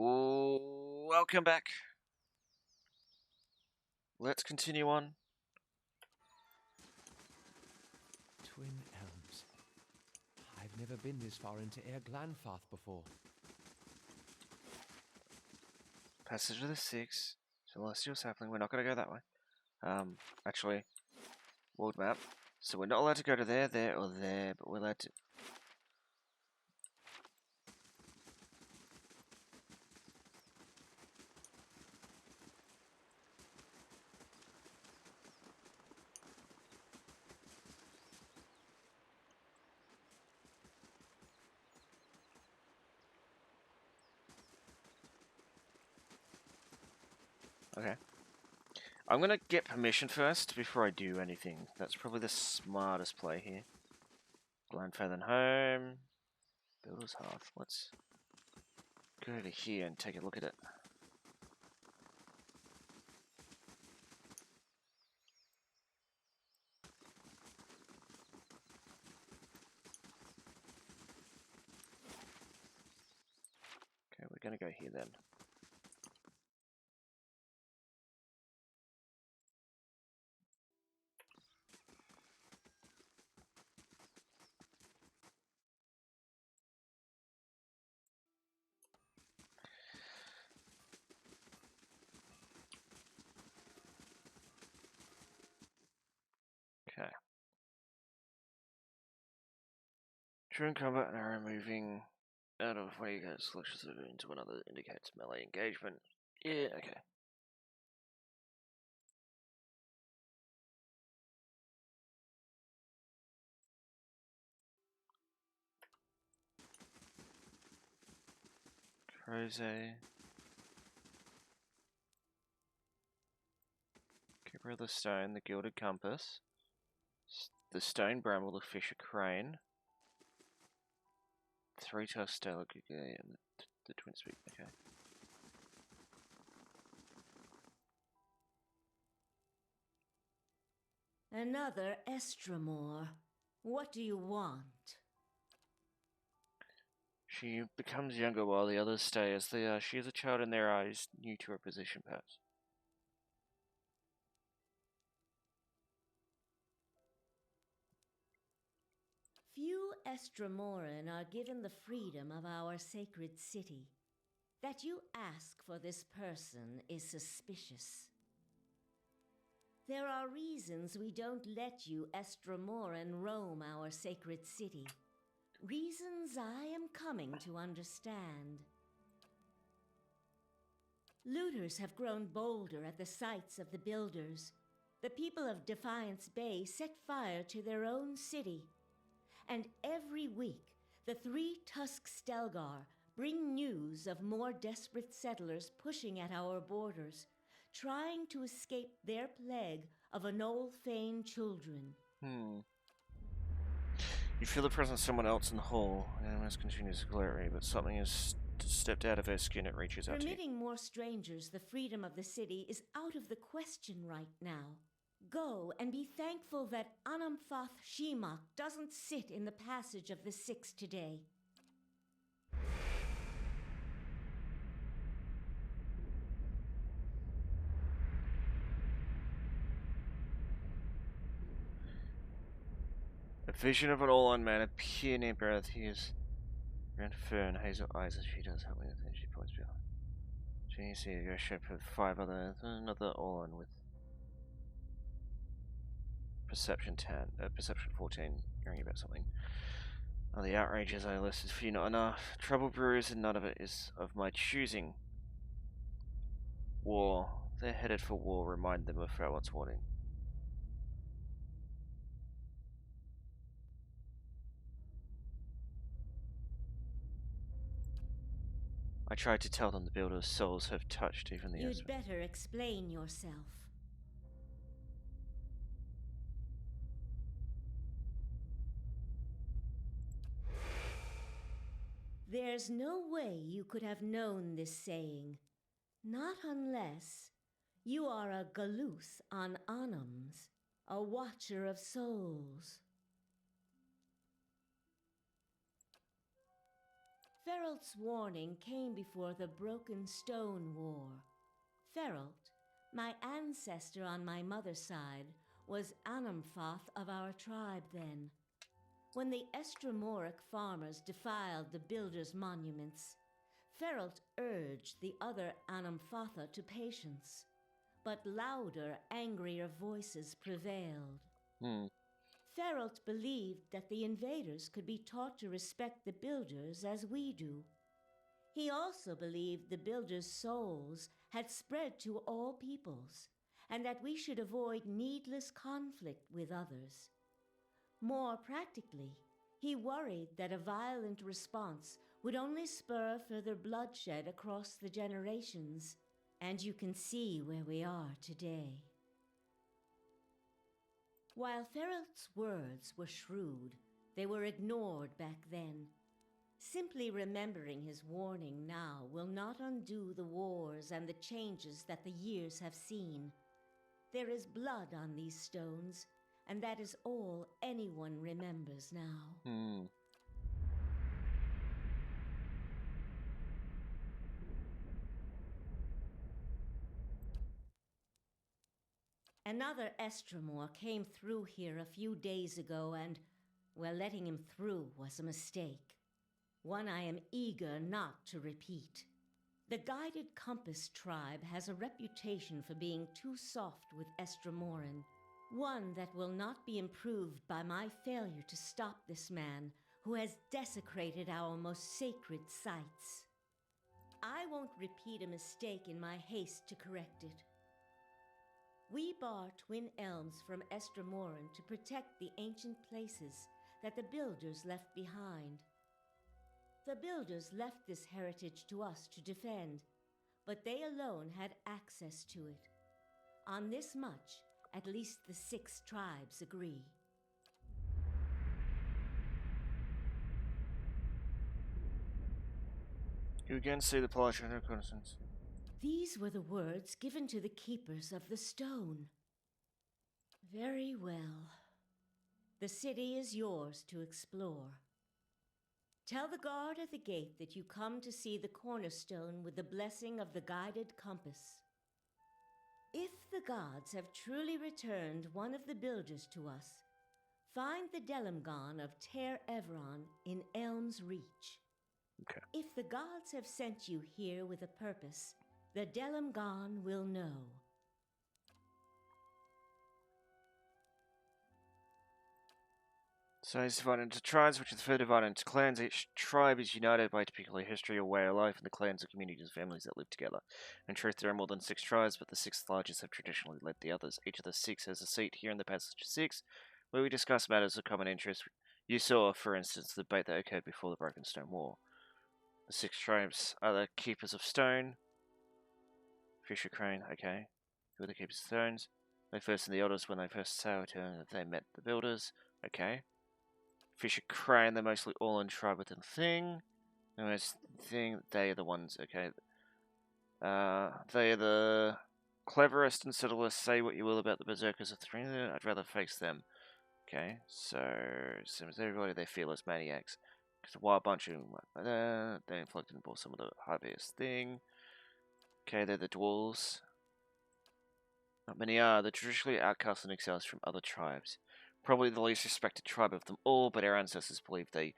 Ooh, welcome back. Let's continue on. Twin Elms. I've never been this far into Air Glanfath before. Passage of the Six. Celestial Sapling. We're not going to go that way. Actually, world map. So we're not allowed to go to there, or there, but we're allowed to... Okay. I'm going to get permission first before I do anything. That's probably the smartest play here. Glanfeathen home. Builder's Hearth. Let's go over here and take a look at it. Okay, we're going to go here then. Okay. During combat, an arrow moving out of where you go selections into another indicates melee engagement. Yeah, okay. Crozet. Keeper of the Stone, the Gilded Compass. The Stone Bramble, the Fisher Crane. Three-tusked Stalagig, and the Twin Speak, okay. Another Estramore. What do you want? She becomes younger while the others stay as they are. She is a child in their eyes, new to her position, perhaps. Few Estramoran are given the freedom of our sacred city. That you ask for this person is suspicious. There are reasons we don't let you Estramoran roam our sacred city. Reasons I am coming to understand. Looters have grown bolder at the sights of the builders. The people of Defiance Bay set fire to their own city. And every week, the three-tusked Stelgar bring news of more desperate settlers pushing at our borders, trying to escape their plague of Anolfane children. You feel the presence of someone else in the hall. Animus continues to glare, but something has stepped out of her skin. It reaches out to you. Permitting more strangers the freedom of the city is out of the question right now. Go and be thankful that Anamfath Shimak doesn't sit in the passage of the Six today. A vision of an all-on man appear near breath. He is red fur and hazel eyes as she does help me with it. She points behind. You see a ship with another all-on with perception 14, hearing about something. Oh, the outrages I listed for you not enough. Trouble brews and none of it is of my choosing. War. They're headed for war. Remind them of Farewell's warning. I tried to tell them the builder's souls have touched even the You'd better explain yourself. There's no way you could have known this saying. Not unless you are a Galuth on Anams, a watcher of souls. Feralt's warning came before the Broken Stone War. Feralt, my ancestor on my mother's side, was Anamfoth of our tribe then. When the Estromoric farmers defiled the builders' monuments, Feralt urged the other Anamfotha to patience, but louder, angrier voices prevailed. Feralt believed that the invaders could be taught to respect the builders as we do. He also believed the builders' souls had spread to all peoples, and that we should avoid needless conflict with others. More practically, he worried that a violent response would only spur further bloodshed across the generations, and you can see where we are today. While Feralt's words were shrewd, they were ignored back then. Simply remembering his warning now will not undo the wars and the changes that the years have seen. There is blood on these stones, and that is all anyone remembers now. Another Estromor came through here a few days ago, and, well, letting him through was a mistake. One I am eager not to repeat. The Guided Compass tribe has a reputation for being too soft with Estromoran, one that will not be improved by my failure to stop this man who has desecrated our most sacred sites. I won't repeat a mistake in my haste to correct it. We bar Twin Elms from Estromoran to protect the ancient places that the builders left behind. The builders left this heritage to us to defend, but they alone had access to it. On this much, at least the 6 tribes agree. You again see the polite reconnaissance. These were the words given to the keepers of the stone. Very well. The city is yours to explore. Tell the guard at the gate that you come to see the cornerstone with the blessing of the Guided Compass. If the gods have truly returned one of the builders to us, find the Delimgone of Ter Evron in Elm's Reach. Okay. If the gods have sent you here with a purpose, the Delimgone will know. So it's divided into tribes, which is further divided into clans. Each tribe is united by a particular history or way of life, and the clans are communities of families that live together. In truth, there are more than 6 tribes, but the 6th largest have traditionally led the others. Each of the 6 has a seat here in the Passage of 6, where we discuss matters of common interest. You saw, for instance, the debate that occurred before the Broken Stone War. The 6 tribes are the Keepers of Stone. Fisher Crane, okay. Who are the Keepers of Stones? They first in the Elders when they first sailed here, they met the Builders, okay. Fisher Crane, they're mostly all in tribe within the thing. The most thing, they are the ones, okay. They are the cleverest and subtlest. Say what you will about the Berserkers of the Ring, I'd rather face them. Okay, so, same as everybody, they're fearless maniacs. Because a wild bunch of them, they inflicted upon some of the high-based thing. Okay, they're the dwarves. Not many are. They're traditionally outcast and exiles from other tribes. Probably the least respected tribe of them all, but our ancestors believe they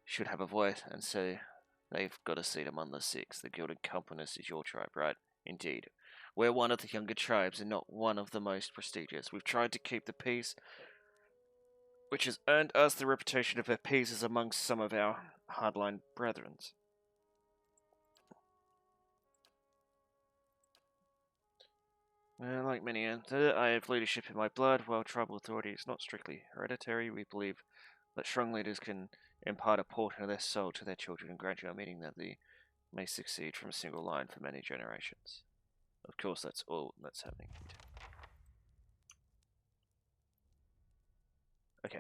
should have a voice, and so they've got a seat among the 6. The Gilded Compass is your tribe, right? Indeed. We're one of the younger tribes and not one of the most prestigious. We've tried to keep the peace, which has earned us the reputation of appeasers amongst some of our hardline brethren. Like many, I have leadership in my blood. While tribal authority is not strictly hereditary, we believe that strong leaders can impart a portion of their soul to their children and graduate, meaning that they may succeed from a single line for many generations. Of course, that's all that's happening. Okay.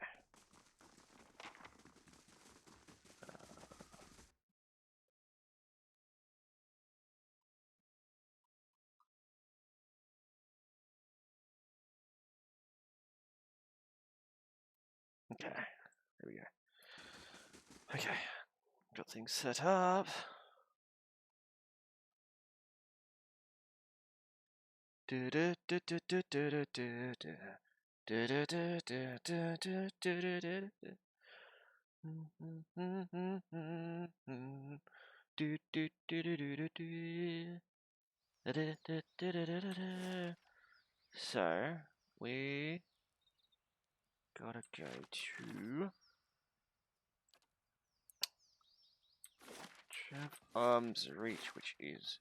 Okay. There we go. Okay. Got things set up. So we gotta go to Arms Reach, which is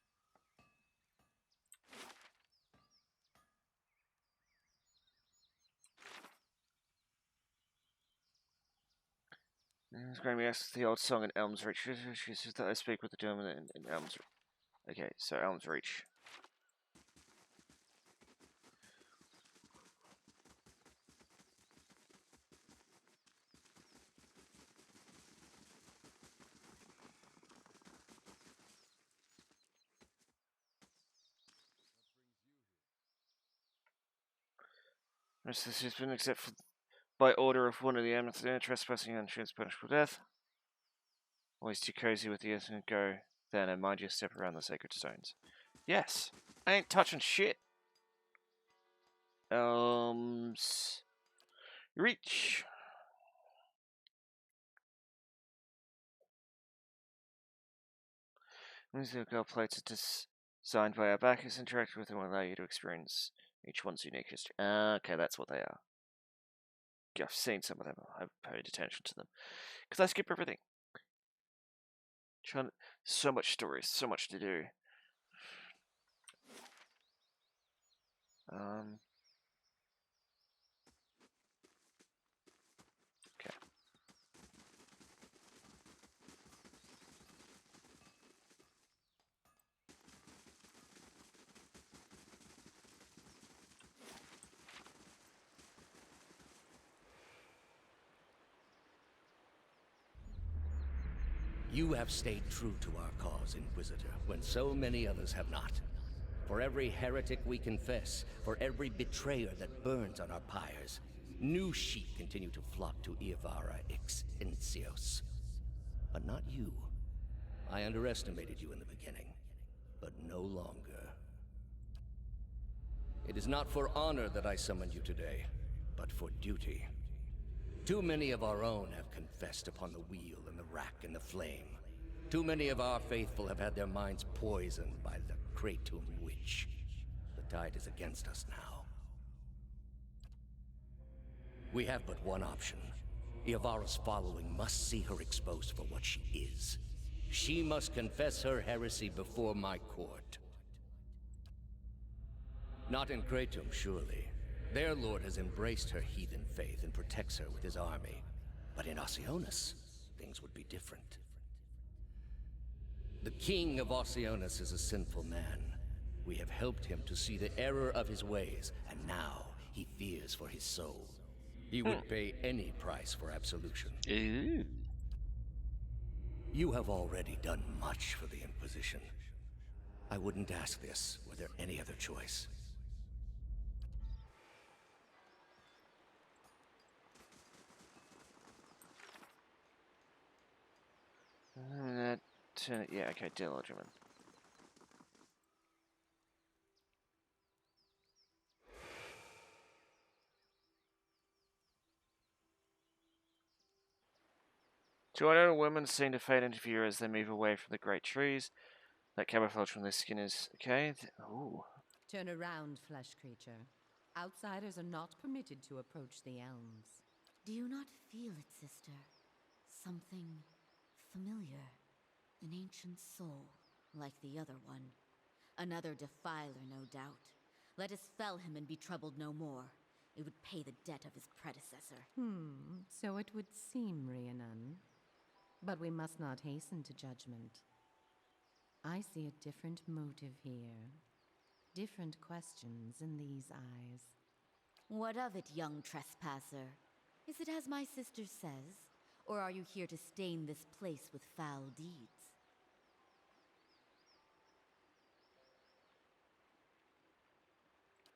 it's going to be asked the old song in Elm's Reach. She says that I speak with the gentleman in Elm's Reach. Okay, so Elm's Reach. This has been accepted by order of one of the eminent trespassing and is punishable death. Always too cozy with the earth and go then and mind your step around the sacred stones. Yes, I ain't touching shit. Reach. Musical plates are designed by our backers. Interact with them will allow you to experience each one's unique history. Okay, that's what they are. I've seen some of them. I've paid attention to them because I skip everything. So much stories, so much to do. Okay. You have stayed true to our cause, Inquisitor, when so many others have not. For every heretic we confess, for every betrayer that burns on our pyres, new sheep continue to flock to Iavara ex Incios. But not you. I underestimated you in the beginning, but no longer. It is not for honor that I summoned you today, but for duty. Too many of our own have confessed upon the wheel and the rack and the flame. Too many of our faithful have had their minds poisoned by the Kratom witch. The tide is against us now. We have but one option. Iavara's following must see her exposed for what she is. She must confess her heresy before my court. Not in Kratom, surely. Their lord has embraced her heathen faith and protects her with his army. But in Oceanus, things would be different. The king of Oceanus is a sinful man. We have helped him to see the error of his ways, and now he fears for his soul. He would pay any price for absolution. Ooh. You have already done much for the Inquisition. I wouldn't ask this were there any other choice. Yeah, okay, dear Lodgerman. Two unknown women seem to fade into view as they move away from the great trees. That camouflage from their skin is okay. Ooh. Turn around, flesh creature. Outsiders are not permitted to approach the elms. Do you not feel it, sister? Something familiar. An ancient soul, like the other one. Another defiler, no doubt. Let us fell him and be troubled no more. It would pay the debt of his predecessor. So it would seem, Rhiannon. But we must not hasten to judgment. I see a different motive here. Different questions in these eyes. What of it, young trespasser? Is it as my sister says? Or are you here to stain this place with foul deeds?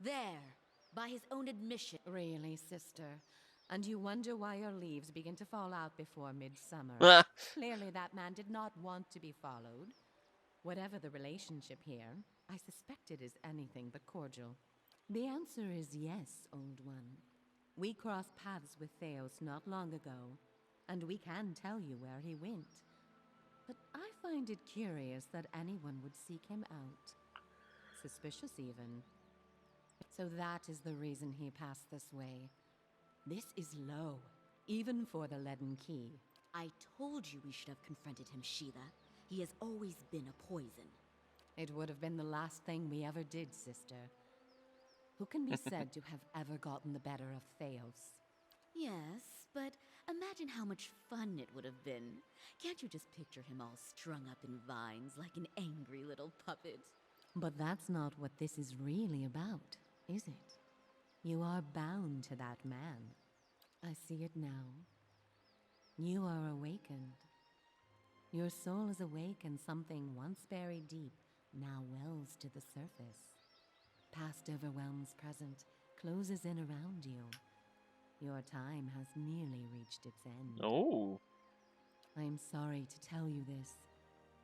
There, by his own admission. Really, sister? And you wonder why your leaves begin to fall out before midsummer? Clearly that man did not want to be followed. Whatever the relationship here, I suspect it is anything but cordial. The answer is yes, old one. We crossed paths with Theos not long ago, and we can tell you where he went. But I find it curious that anyone would seek him out. Suspicious, even. So that is the reason he passed this way. This is low, even for the leaden key. I told you we should have confronted him, Sheila. He has always been a poison. It would have been the last thing we ever did, sister. Who can be said to have ever gotten the better of Theos? Yes, but imagine how much fun it would have been. Can't you just picture him all strung up in vines like an angry little puppet? But that's not what this is really about, is it? You are bound to that man. I see it now. You are awakened. Your soul is awake, and something once buried deep now wells to the surface. Past overwhelms present, closes in around you. Your time has nearly reached its end. Oh. I am sorry to tell you this,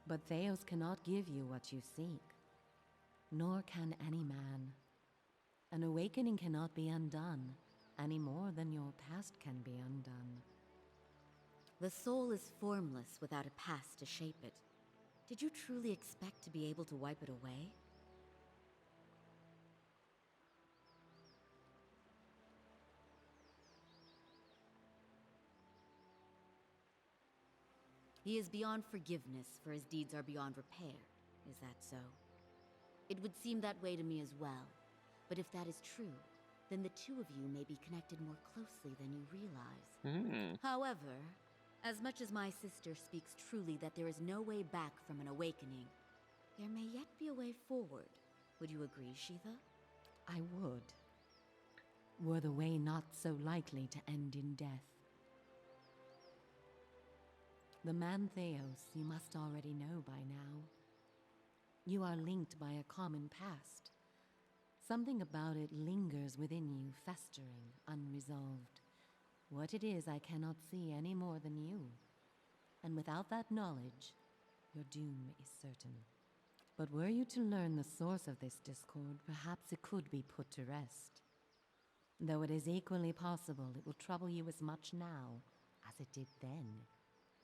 but Theos cannot give you what you seek. Nor can any man. An awakening cannot be undone, any more than your past can be undone. The soul is formless without a past to shape it. Did you truly expect to be able to wipe it away? He is beyond forgiveness, for his deeds are beyond repair. Is that so? It would seem that way to me as well. But if that is true, then the two of you may be connected more closely than you realize. However, as much as my sister speaks truly that there is no way back from an awakening, there may yet be a way forward. Would you agree, Sheila? I would. Were the way not so likely to end in death. The man Theos you must already know by now. You are linked by a common past. Something about it lingers within you, festering, unresolved. What it is I cannot see any more than you. And without that knowledge, your doom is certain. But were you to learn the source of this discord, perhaps it could be put to rest. Though it is equally possible it will trouble you as much now as it did then,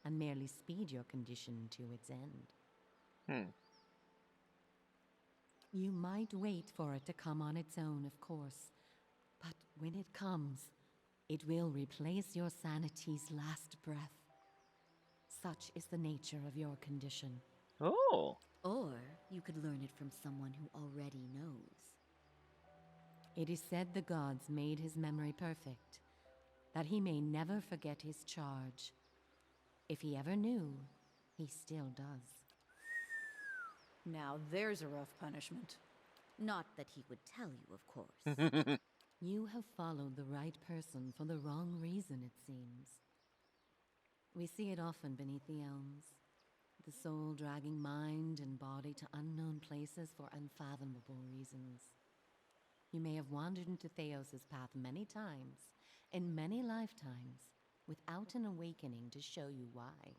and merely speed your condition to its end. You might wait for it to come on its own, of course, but when it comes, it will replace your sanity's last breath. Such is the nature of your condition. Oh. Or you could learn it from someone who already knows. It is said the gods made his memory perfect, that he may never forget his charge. If he ever knew, he still does. Now there's a rough punishment. Not that he would tell you, of course. You have followed the right person for the wrong reason, it seems. We see it often beneath the elms, the soul dragging mind and body to unknown places for unfathomable reasons. You may have wandered into Theos' path many times, in many lifetimes, without an awakening to show you why.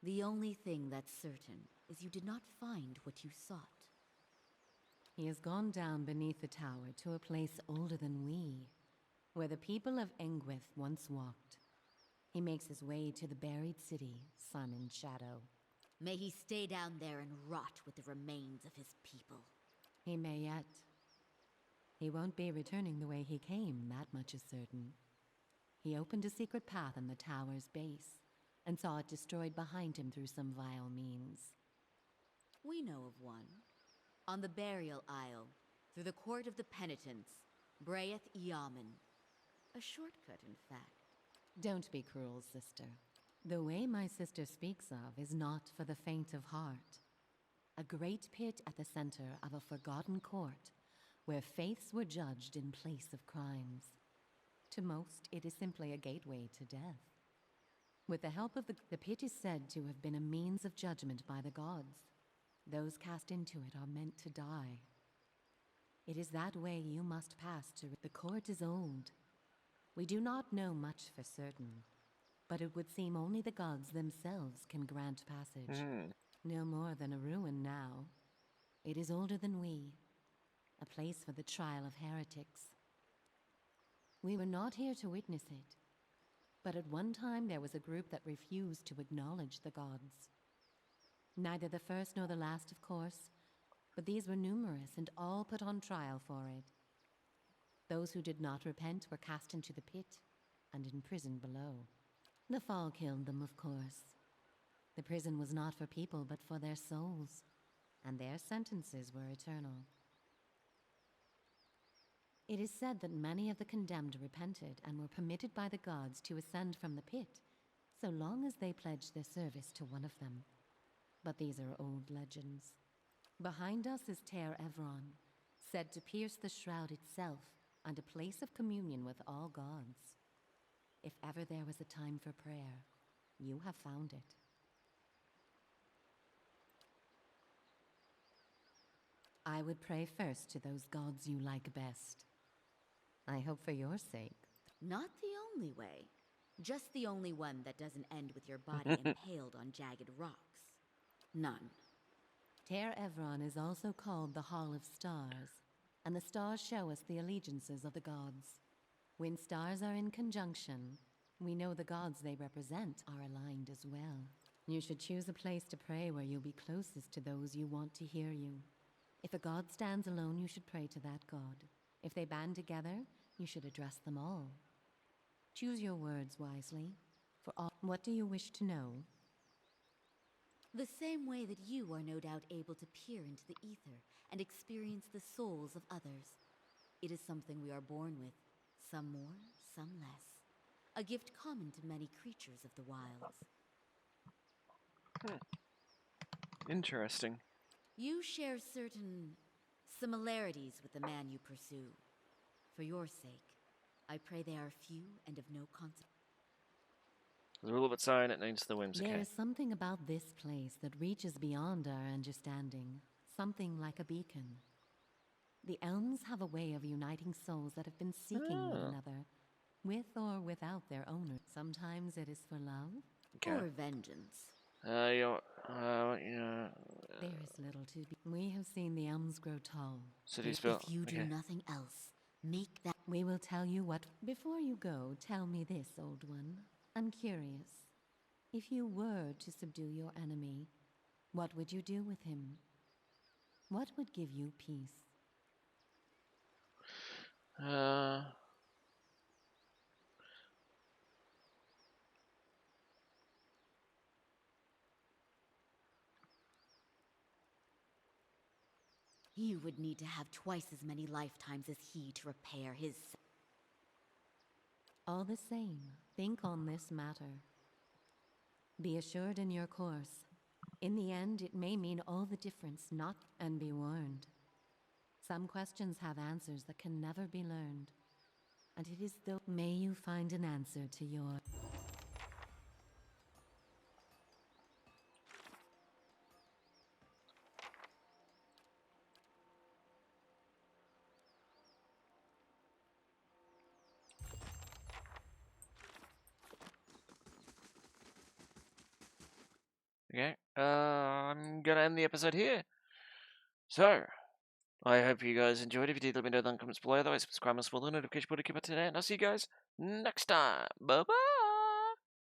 The only thing that's certain is you did not find what you sought. He has gone down beneath the tower to a place older than we, where the people of Engwith once walked. He makes his way to the buried city, sun and shadow. May he stay down there and rot with the remains of his people. He may yet. He won't be returning the way he came, that much is certain. He opened a secret path in the tower's base, and saw it destroyed behind him through some vile means. We know of one. On the burial isle, through the court of the penitents, Brayeth Yaman. A shortcut, in fact. Don't be cruel, sister. The way my sister speaks of is not for the faint of heart. A great pit at the center of a forgotten court, where faiths were judged in place of crimes. To most, it is simply a gateway to death. With the help of the pit is said to have been a means of judgment by the gods. Those cast into it are meant to die. It is that way you must pass to. The court is old. We do not know much for certain. but it would seem only the gods themselves can grant passage. No more than a ruin now. It is older than we, a place for the trial of heretics. We were not here to witness it, but at one time there was a group that refused to acknowledge the gods. Neither the first nor the last, of course, but these were numerous and all put on trial for it. Those who did not repent were cast into the pit and imprisoned below. The fall killed them, of course. The prison was not for people, but for their souls, and their sentences were eternal. It is said that many of the condemned repented and were permitted by the gods to ascend from the pit, so long as they pledged their service to one of them. But these are old legends. Behind us is Ter Evron, said to pierce the shroud itself and a place of communion with all gods. If ever there was a time for prayer, you have found it. I would pray first to those gods you like best. I hope for your sake. Not the only way. Just the only one that doesn't end with your body impaled on jagged rocks. None. Ter Evron is also called the Hall of Stars, and the stars show us the allegiances of the gods. When stars are in conjunction, we know the gods they represent are aligned as well. You should choose a place to pray where you'll be closest to those you want to hear you. If a god stands alone, you should pray to that god. If they band together, you should address them all. Choose your words wisely. For all, what do you wish to know? The same way that you are no doubt able to peer into the ether and experience the souls of others. It is something we are born with, some more, some less. A gift common to many creatures of the wilds. Interesting. You share certain similarities with the man you pursue. For your sake, I pray they are few and of no consequence. The rule of its own, it needs the whims. There Okay. is something about this place that reaches beyond our understanding, something like a beacon. The elms have a way of uniting souls that have been seeking one another, with or without their owner. Sometimes it is for love. Okay. Or vengeance. Yeah. There is little to be. We have seen the elms grow tall. City spell. If you do Okay. nothing else, make that... We will tell you what... Before you go, tell me this, old one. I'm curious. If you were to subdue your enemy, what would you do with him? What would give you peace? You would need to have twice as many lifetimes as he to repair his... All the same, think on this matter. Be assured in your course. In the end, it may mean all the difference, not... And be warned. Some questions have answers that can never be learned. And it is though... May you find an answer to your... Okay. I'm gonna end the episode here. So, I hope you guys enjoyed. If you did, let me know in the comments below. Otherwise, subscribe and spoil the notification button to keep up to date. And I'll see you guys next time. Bye bye.